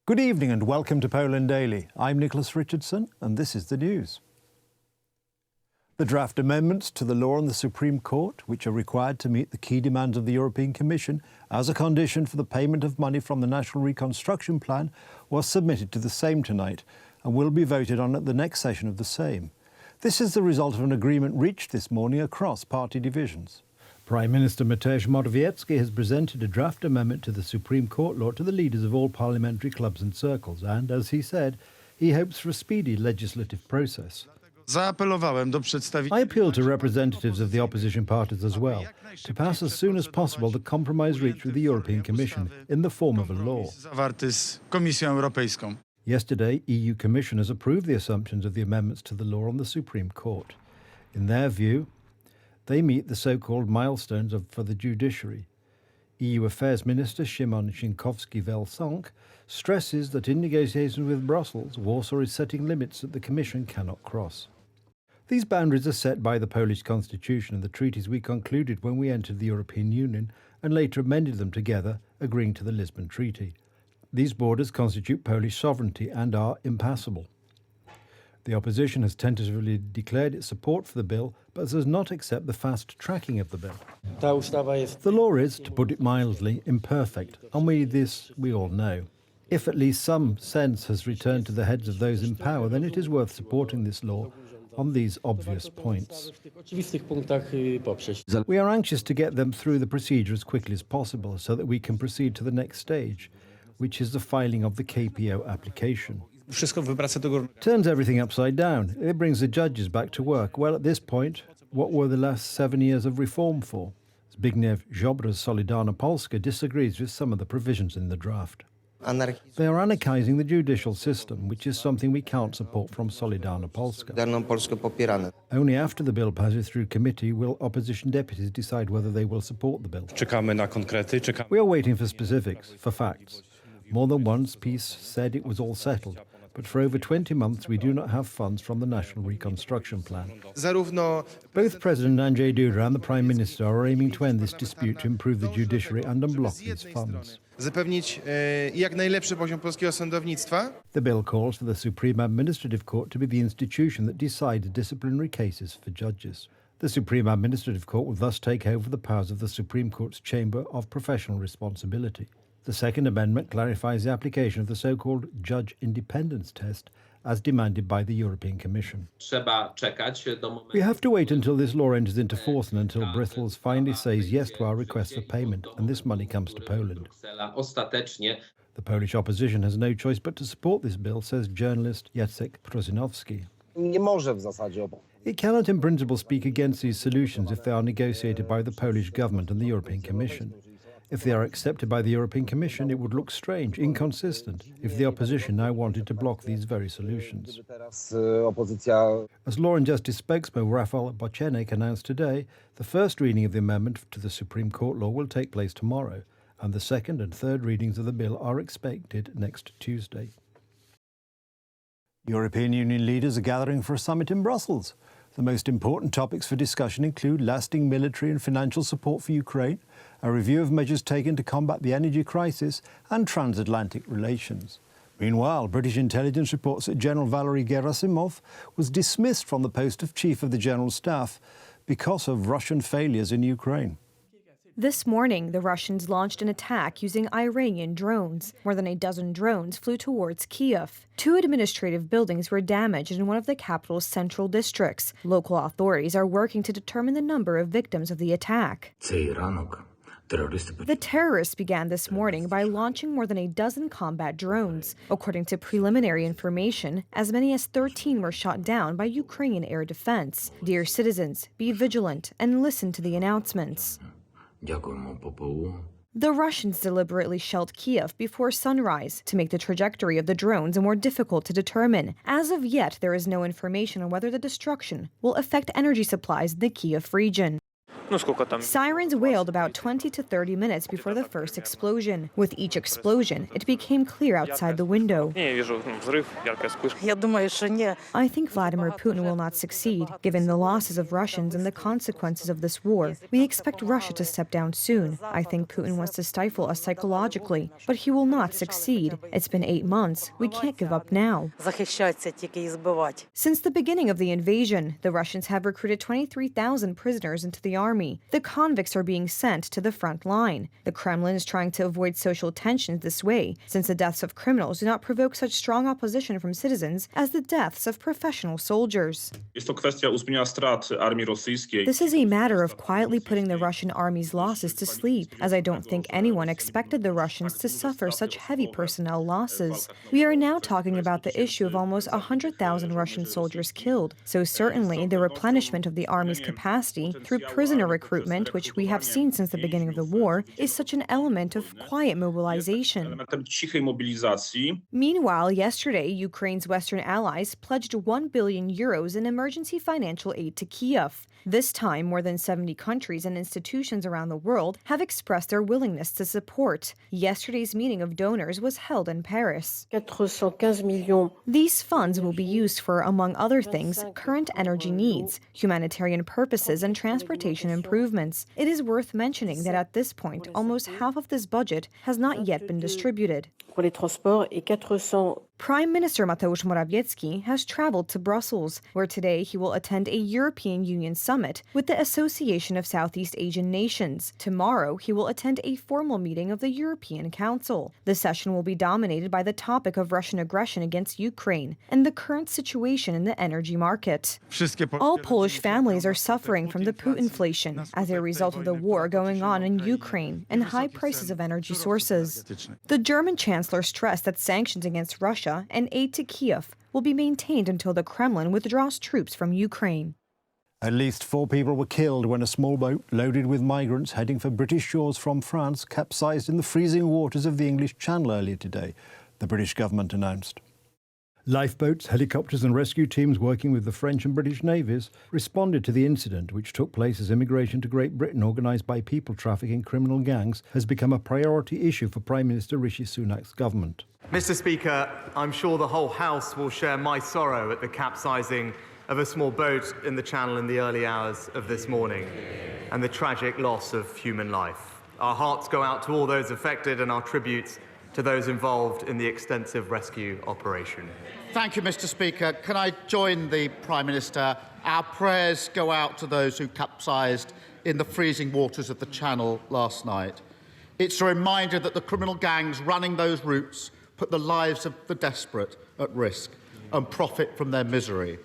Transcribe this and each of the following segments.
Good evening and welcome to Poland Daily. I'm Nicholas Richardson and this is the news. The draft amendments to the law on the Supreme Court, which are required to meet the key demands of the European Commission as a condition for the payment of money from the National Reconstruction Plan, was submitted to the Sejm tonight and will be voted on at the next session of the Sejm. This is the result of an agreement reached this morning across party divisions. Prime Minister Mateusz Morawiecki has presented a draft amendment to the Supreme Court law to the leaders of all parliamentary clubs and circles and, as he said, he hopes for a speedy legislative process. I appeal to representatives of the opposition parties as well to pass as soon as possible the compromise reached with the European Commission in the form of a law. Yesterday, EU commissioners approved the assumptions of the amendments to the law on the Supreme Court. In their view, they meet the so-called milestones for the judiciary. EU Affairs Minister Szymon Szynkowski-Welsonk stresses that in negotiations with Brussels, Warsaw is setting limits that the Commission cannot cross. These boundaries are set by the Polish constitution and the treaties we concluded when we entered the European Union and later amended them together, agreeing to the Lisbon Treaty. These borders constitute Polish sovereignty and are impassable. The opposition has tentatively declared its support for the bill, but does not accept the fast tracking of the bill. The law is, to put it mildly, imperfect, and we all know. If at least some sense has returned to the heads of those in power, then it is worth supporting this law on these obvious points. We are anxious to get them through the procedure as quickly as possible so that we can proceed to the next stage, which is the filing of the KPO application. Turns everything upside down. It brings the judges back to work. Well, at this point, what were the last 7 years of reform for? Zbigniew Ziobra's Solidarna Polska disagrees with some of the provisions in the draft. They are anarchizing the judicial system, which is something we can't support from Solidarna Polska. Only after the bill passes through committee will opposition deputies decide whether they will support the bill. We are waiting for specifics, for facts. More than once, PiS said it was all settled, but for over 20 months we do not have funds from the National Reconstruction Plan. Both President Andrzej Duda and the Prime Minister are aiming to end this dispute to improve the judiciary and unblock these funds. The bill calls for the Supreme Administrative Court to be the institution that decides disciplinary cases for judges. The Supreme Administrative Court will thus take over the powers of the Supreme Court's Chamber of Professional Responsibility. The Second Amendment clarifies the application of the so-called judge independence test as demanded by the European Commission. We have to wait until this law enters into force and until Brussels finally says yes to our request for payment and this money comes to Poland. The Polish opposition has no choice but to support this bill, says journalist Jacek Prosinowski. It cannot in principle speak against these solutions if they are negotiated by the Polish government and the European Commission. If they are accepted by the European Commission, it would look strange, inconsistent, if the opposition now wanted to block these very solutions. As Law and Justice spokesman Rafał Bochenek announced today, the first reading of the amendment to the Supreme Court law will take place tomorrow, and the second and third readings of the bill are expected next Tuesday. European Union leaders are gathering for a summit in Brussels. The most important topics for discussion include lasting military and financial support for Ukraine, a review of measures taken to combat the energy crisis, and transatlantic relations. Meanwhile, British intelligence reports that General Valery Gerasimov was dismissed from the post of Chief of the General Staff because of Russian failures in Ukraine. This morning, the Russians launched an attack using Iranian drones. More than a dozen drones flew towards Kiev. 2 administrative buildings were damaged in one of the capital's central districts. Local authorities are working to determine the number of victims of the attack. The terrorists began this morning by launching more than a dozen combat drones. According to preliminary information, as many as 13 were shot down by Ukrainian air defense. Dear citizens, be vigilant and listen to the announcements. The Russians deliberately shelled Kiev before sunrise to make the trajectory of the drones more difficult to determine. As of yet, there is no information on whether the destruction will affect energy supplies in the Kiev region. Sirens wailed about 20 to 30 minutes before the first explosion. With each explosion, it became clear outside the window. I think Vladimir Putin will not succeed, given the losses of Russians and the consequences of this war. We expect Russia to step down soon. I think Putin wants to stifle us psychologically, but he will not succeed. It's been 8 months. We can't give up now. Since the beginning of the invasion, the Russians have recruited 23,000 prisoners into the army. The convicts are being sent to the front line. The Kremlin is trying to avoid social tensions this way, since the deaths of criminals do not provoke such strong opposition from citizens as the deaths of professional soldiers. This is a matter of quietly putting the Russian army's losses to sleep, as I don't think anyone expected the Russians to suffer such heavy personnel losses. We are now talking about the issue of almost 100,000 Russian soldiers killed, so certainly the replenishment of the army's capacity through prisoner recruitment, which we have seen since the beginning of the war, is such an element of quiet mobilization. Meanwhile, yesterday, Ukraine's Western allies pledged €1 billion in emergency financial aid to Kiev. This time, more than 70 countries and institutions around the world have expressed their willingness to support. Yesterday's meeting of donors was held in Paris. These funds will be used for, among other things, current energy needs, humanitarian purposes, and transportation improvements. It is worth mentioning that at this point, almost half of this budget has not yet been distributed. Prime Minister Mateusz Morawiecki has traveled to Brussels, where today he will attend a European Union summit with the Association of Southeast Asian Nations. Tomorrow, he will attend a formal meeting of the European Council. The session will be dominated by the topic of Russian aggression against Ukraine and the current situation in the energy market. All Polish families are suffering from the Putinflation as a result of the war going on in Ukraine and high prices of energy sources. The German Chancellor stressed that sanctions against Russia and aid to Kiev will be maintained until the Kremlin withdraws troops from Ukraine. At least 4 people were killed when a small boat loaded with migrants heading for British shores from France capsized in the freezing waters of the English Channel earlier today, the British government announced. Lifeboats, helicopters and rescue teams working with the French and British navies responded to the incident, which took place as immigration to Great Britain organised by people trafficking criminal gangs has become a priority issue for Prime Minister Rishi Sunak's government. Mr. Speaker, I'm sure the whole House will share my sorrow at the capsizing of a small boat in the Channel in the early hours of this morning and the tragic loss of human life. Our hearts go out to all those affected and our tributes to those involved in the extensive rescue operation. Thank you, Mr. Speaker. Can I join the Prime Minister? Our prayers go out to those who capsized in the freezing waters of the Channel last night. It's a reminder that the criminal gangs running those routes put the lives of the desperate at risk and profit from their misery.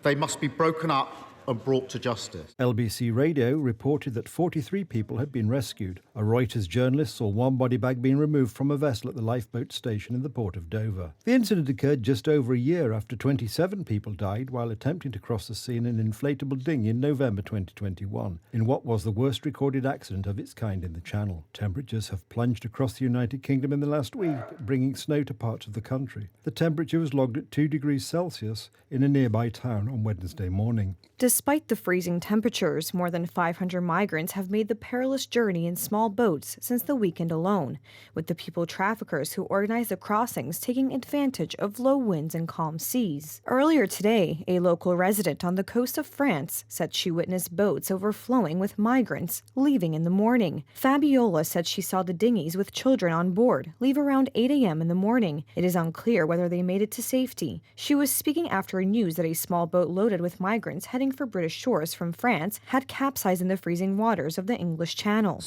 They must be broken up and brought to justice. LBC Radio reported that 43 people had been rescued. A Reuters journalist saw one body bag being removed from a vessel at the lifeboat station in the port of Dover. The incident occurred just over a year after 27 people died while attempting to cross the sea in an inflatable dinghy in November 2021, in what was the worst recorded accident of its kind in the Channel. Temperatures have plunged across the United Kingdom in the last week, bringing snow to parts of the country. The temperature was logged at 2 degrees Celsius in a nearby town on Wednesday morning. Despite the freezing temperatures, more than 500 migrants have made the perilous journey in small boats since the weekend alone, with the people traffickers who organize the crossings taking advantage of low winds and calm seas. Earlier today, a local resident on the coast of France said she witnessed boats overflowing with migrants leaving in the morning. Fabiola said she saw the dinghies with children on board leave around 8 a.m. in the morning. It is unclear whether they made it to safety. She was speaking after news that a small boat loaded with migrants heading for British shores from France had capsized in the freezing waters of the English Channel.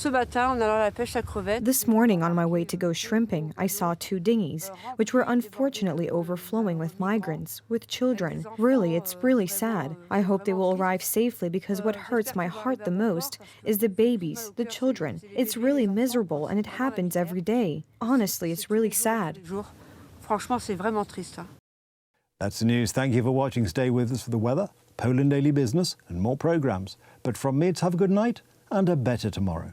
This morning, on my way to go shrimping, I saw 2 dinghies, which were unfortunately overflowing with migrants, with children. It's really sad. I hope they will arrive safely because what hurts my heart the most is the babies, the children. It's really miserable and it happens every day. Honestly, it's really sad. That's the news. Thank you for watching. Stay with us for the weather, Poland Daily Business and more programmes. But from me, it's have a good night and a better tomorrow.